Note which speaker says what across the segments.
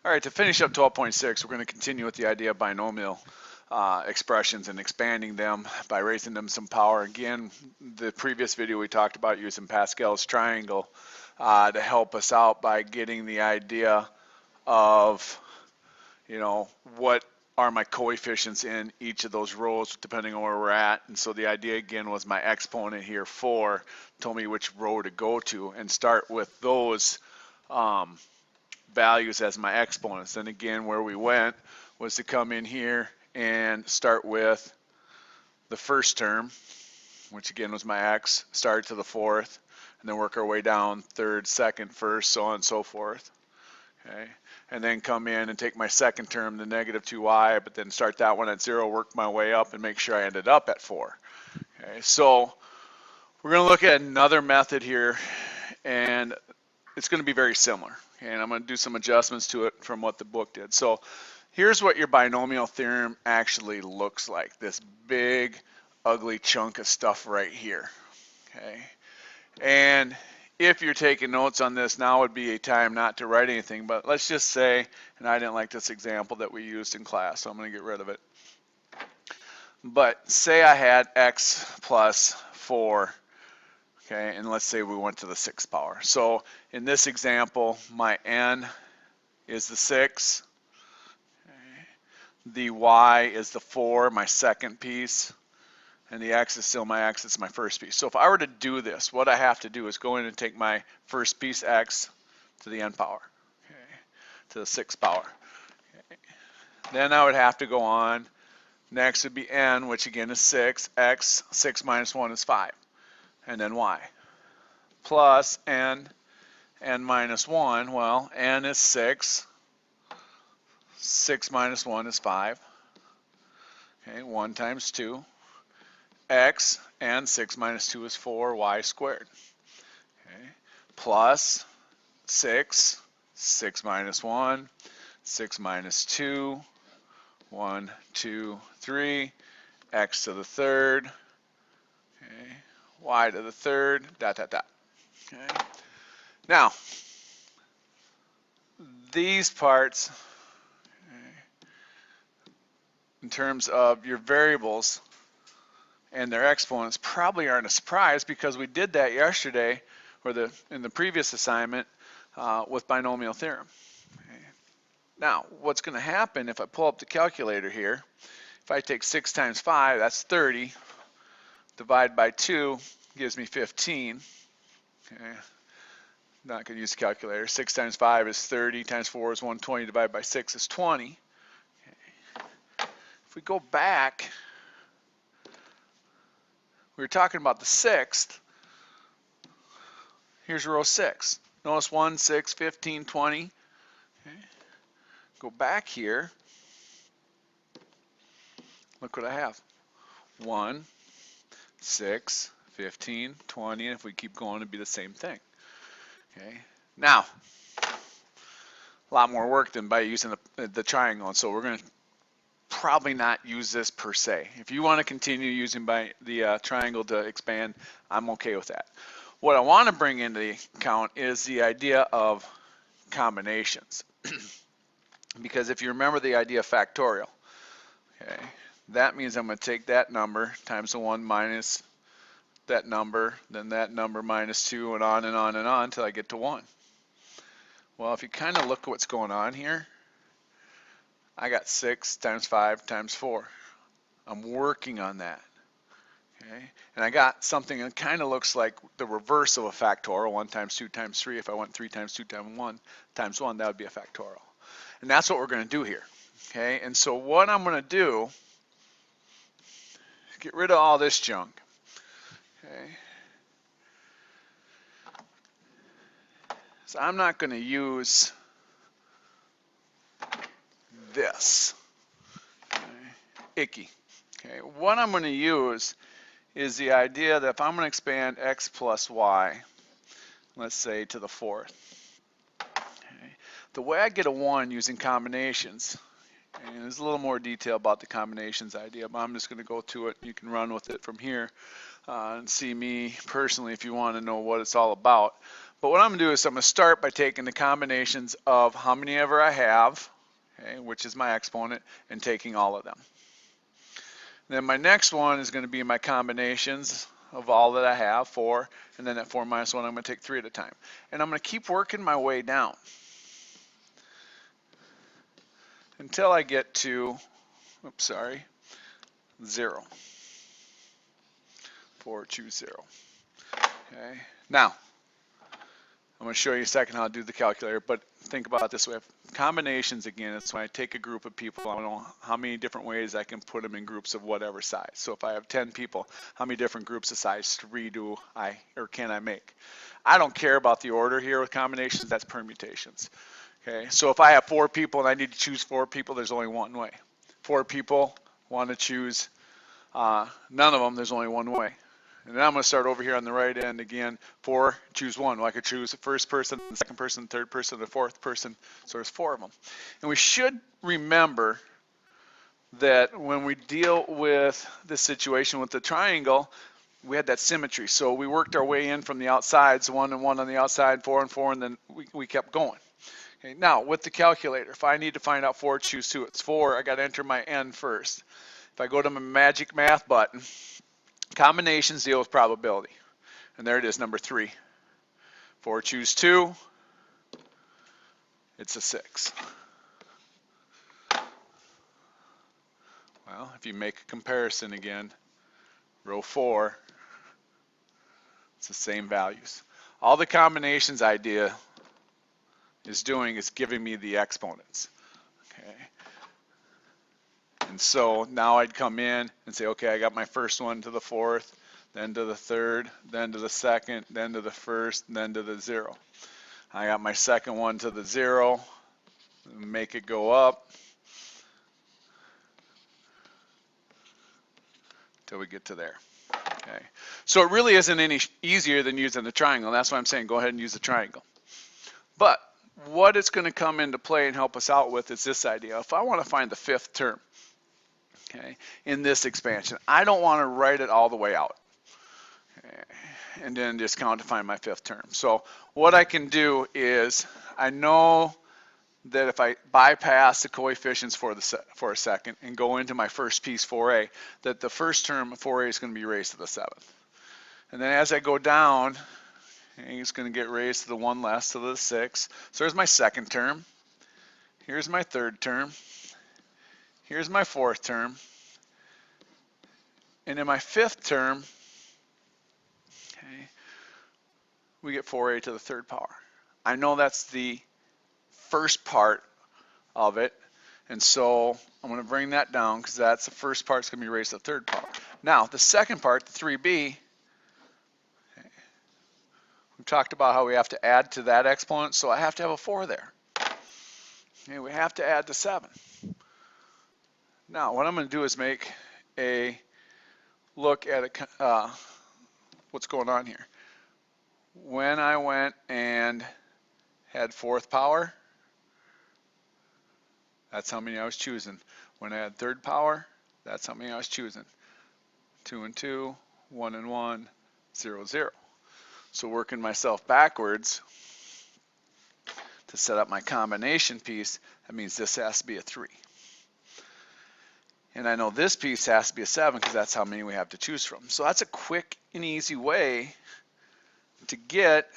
Speaker 1: All right, to finish up 12.6, we're going to continue with the idea of binomial expressions and expanding them by raising them some power. Again, the previous video we talked about using Pascal's triangle to help us out by getting the idea of, what are my coefficients in each of those rows depending on where we're at. And so the idea again was my exponent here 4 told me which row to go to and start with those values as my exponents. And again, where we went was to come in here and start with the first term, which again was my x, start to the fourth, and then work our way down third, second, first, so on and so forth. Okay, and then come in and take my second term, the negative 2y, but then start that one at 0, work my way up, and make sure I ended up at 4. Okay, so we're going to look at another method here, and it's going to be very similar. Okay, and I'm going to do some adjustments to it from what the book did. So here's what your binomial theorem actually looks like, this big, ugly chunk of stuff right here. Okay, and if you're taking notes on this, now would be a time not to write anything, but let's just say, and I didn't like this example that we used in class, so I'm going to get rid of it. But say I had x plus 4, okay, and let's say we went to the 6th power. So in this example, my n is the 6, okay. The y is the 4, my second piece, and the x is still my x, it's my first piece. So if I were to do this, what I have to do is go in and take my first piece x to the n power, okay, to the 6th power. Okay. Then I would have to go on. Next would be n, which again is 6, x, 6 minus 1 is 5, and then y. Plus n minus 1, well, n is 6, 6 minus 1 is 5, okay, 1 times 2, x, and 6 minus 2 is 4, y squared, okay, plus 6, 6 minus 1, 6 minus 2, 1, 2, 3, x to the third, okay, y to the third, dot, dot, dot. Okay. Now, these parts, okay, in terms of your variables and their exponents, probably aren't a surprise because we did that yesterday, or in the previous assignment, with binomial theorem. Okay. Now, what's going to happen if I pull up the calculator here? If I take 6 times 5, that's 30. Divide by 2 gives me 15. Okay. Not going to use the calculator. 6 times 5 is 30, times 4 is 120, divided by 6 is 20. Okay. If we go back, we were talking about the 6th. Here's row 6. Notice 1, 6, 15, 20. Okay. Go back here. Look what I have. 1, 6, 15, 20, and if we keep going, it'd be the same thing. Okay. Now, a lot more work than by using the triangle, and so we're going to probably not use this per se. If you want to continue using the triangle to expand, I'm okay with that. What I want to bring into the account is the idea of combinations. Because if you remember the idea of factorial, okay, that means I'm going to take that number times the 1 minus that number, then that number minus 2, and on and on and on until I get to 1. Well, if you kind of look at what's going on here, I got 6 times 5 times 4. I'm working on that. Okay, and I got something that kind of looks like the reverse of a factorial, 1 times 2 times 3. If I went 3 times 2 times 1, that would be a factorial. And that's what we're going to do here. Okay, and so what I'm going to do is get rid of all this junk. Okay, so I'm not going to use this. Okay, icky. Okay, what I'm going to use is the idea that if I'm going to expand x plus y, let's say to the 4th, okay, the way I get a 1 using combinations, and there's a little more detail about the combinations idea, but I'm just going to go to it. You can run with it from here and see me personally if you want to know what it's all about. But what I'm going to do is I'm going to start by taking the combinations of how many ever I have, okay, which is my exponent, and taking all of them. Then my next one is going to be my combinations of all that I have, 4, and then at 4 minus 1, I'm going to take 3 at a time. And I'm going to keep working my way down until I get to, 0. 4, choose 0. Okay. Now, I'm going to show you in a second how to do the calculator, but think about it this way. Combinations, again, it's when I take a group of people, I want to know how many different ways I can put them in groups of whatever size. So if I have 10 people, how many different groups of size 3 can I make? I don't care about the order here with combinations, that's permutations. Okay, so if I have 4 people and I need to choose 4 people, there's only one way. 4 people want to choose none of them, there's only one way. And then I'm going to start over here on the right end again. 4, choose 1. Well, I could choose the first person, the second person, the third person, the fourth person. So there's 4 of them. And we should remember that when we deal with this situation with the triangle, we had that symmetry. So we worked our way in from the outsides, 1 and 1 on the outside, 4 and 4, and then we kept going. Okay, now, with the calculator, if I need to find out 4, choose 2. It's 4. I got to enter my n first. If I go to my magic math button, combinations deal with probability. And there it is, number 3. 4, choose 2. It's a 6. Well, if you make a comparison again, row 4, it's the same values. All the combinations idea is doing is giving me the exponents. Okay. And so now I'd come in and say, okay, I got my first one to the 4th, then to the 3rd, then to the 2nd, then to the 1st, then to the 0. I got my second one to the 0, make it go up till we get to there. Okay. So it really isn't any easier than using the triangle. That's why I'm saying go ahead and use the triangle. But what it's going to come into play and help us out with is this idea. If I want to find the 5th term, okay, in this expansion, I don't want to write it all the way out. Okay, and then just count to find my 5th term. So what I can do is I know that if I bypass the coefficients for a second and go into my first piece 4a, that the first term of 4a is going to be raised to the 7th. And then as I go down, it's going to get raised to the 1 less to the 6. So there's my 2nd term. Here's my 3rd term. Here's my 4th term. And in my 5th term, okay, we get 4a to the 3rd power. I know that's the first part of it, and so I'm going to bring that down because that's the first part. It's going to be raised to the 3rd power. Now, the second part, the 3b, okay, we talked about how we have to add to that exponent, so I have to have a 4 there. Okay, we have to add the 7. Now, what I'm going to do is make a look at what's going on here. When I went and had 4th power, that's how many I was choosing. When I had 3rd power, that's how many I was choosing. 2 and 2, 1 and 1, 0, 0. So working myself backwards to set up my combination piece, that means this has to be a 3. And I know this piece has to be a 7 because that's how many we have to choose from. So that's a quick and easy way to get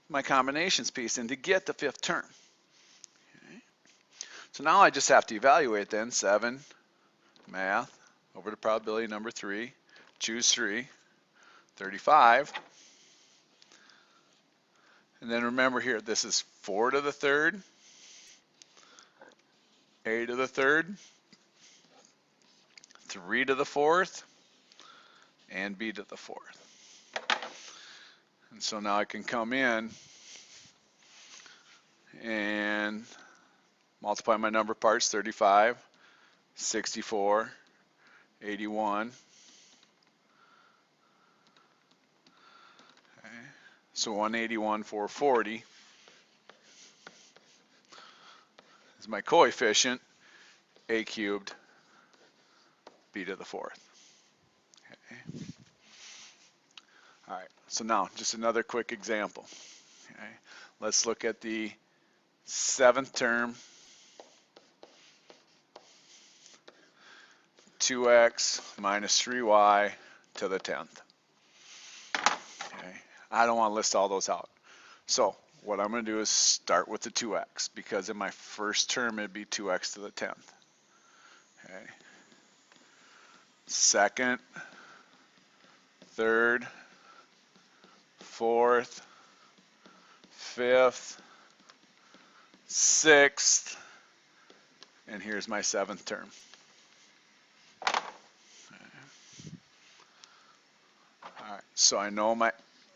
Speaker 1: my combinations piece and to get the 5th term. Okay. So now I just have to evaluate then. 7, math, over to probability number 3, choose 3, 35. And then remember here, this is 4 to the 3rd, a to the 3rd, 3 to the 4th, and b to the 4th. And so now I can come in and multiply my number parts, 35, 64, 81. Okay. So 181, 440 is my coefficient, a cubed, b to the 4th. Okay. All right, so now just another quick example. Okay, let's look at the 7th term, 2x minus 3y to the 10th. Okay, I don't want to list all those out. So what I'm going to do is start with the 2x, because in my first term it'd be 2x to the 10th. Okay. Second, third, fourth, fifth, sixth, and here's my 7th term. All right, so I know my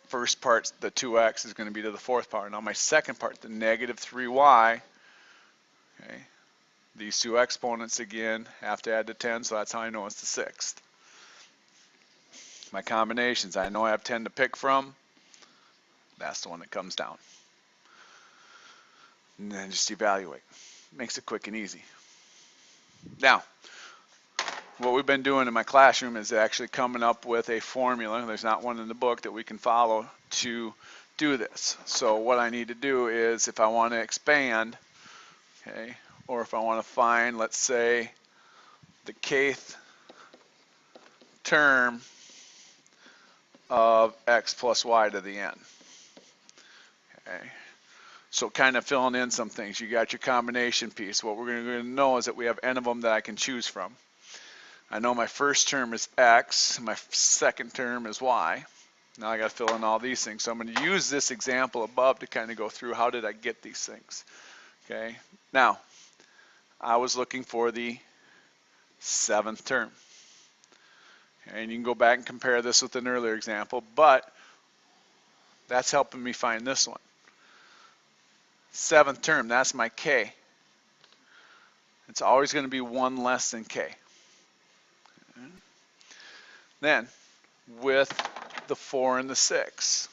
Speaker 1: first part, the 2x, is going to be to the 4th power. Now my second part, the negative 3y, okay, these two exponents again have to add to 10, so that's how I know it's the 6th. My combinations, I know I have 10 to pick from. That's the one that comes down. And then just evaluate. Makes it quick and easy. Now, what we've been doing in my classroom is actually coming up with a formula. There's not one in the book that we can follow to do this. So what I need to do is, if I want to expand, okay, or if I want to find, let's say, the kth term of x plus y to the n. Okay. So kind of filling in some things. You got your combination piece. What we're going to know is that we have n of them that I can choose from. I know my first term is x, my second term is y. Now I got to fill in all these things. So I'm going to use this example above to kind of go through how did I get these things. Okay. Now, I was looking for the 7th term. Okay, and you can go back and compare this with an earlier example, but that's helping me find this one. 7th term, that's my k. It's always going to be 1 less than k. Okay. Then, with the 4 and the 6,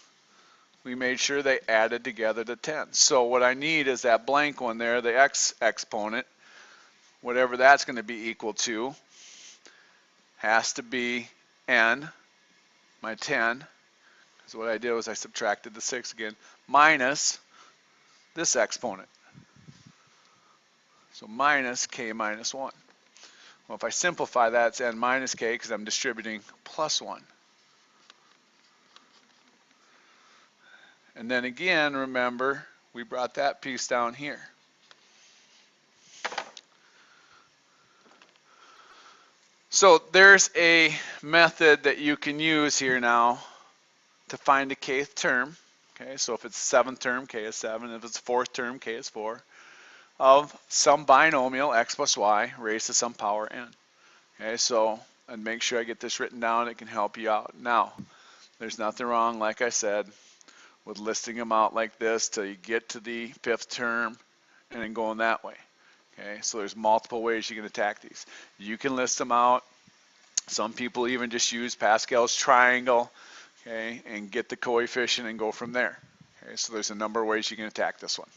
Speaker 1: we made sure they added together to 10. So what I need is that blank one there, the x exponent, whatever that's going to be equal to, has to be n, my 10, because what I did was I subtracted the 6 again, minus this exponent. So minus k minus 1. Well, if I simplify that, it's n minus k because I'm distributing plus 1. And then again, remember, we brought that piece down here. So there's a method that you can use here now to find a kth term. Okay, so if it's 7th term, k is 7. If it's 4th term, k is 4. Of some binomial, x plus y, raised to some power n. Okay, so, and make sure I get this written down. It can help you out. Now, there's nothing wrong, like I said, with listing them out like this till you get to the 5th term and then going that way. Okay, so there's multiple ways you can attack these. You can list them out. Some people even just use Pascal's triangle, okay, and get the coefficient and go from there. Okay, so there's a number of ways you can attack this one.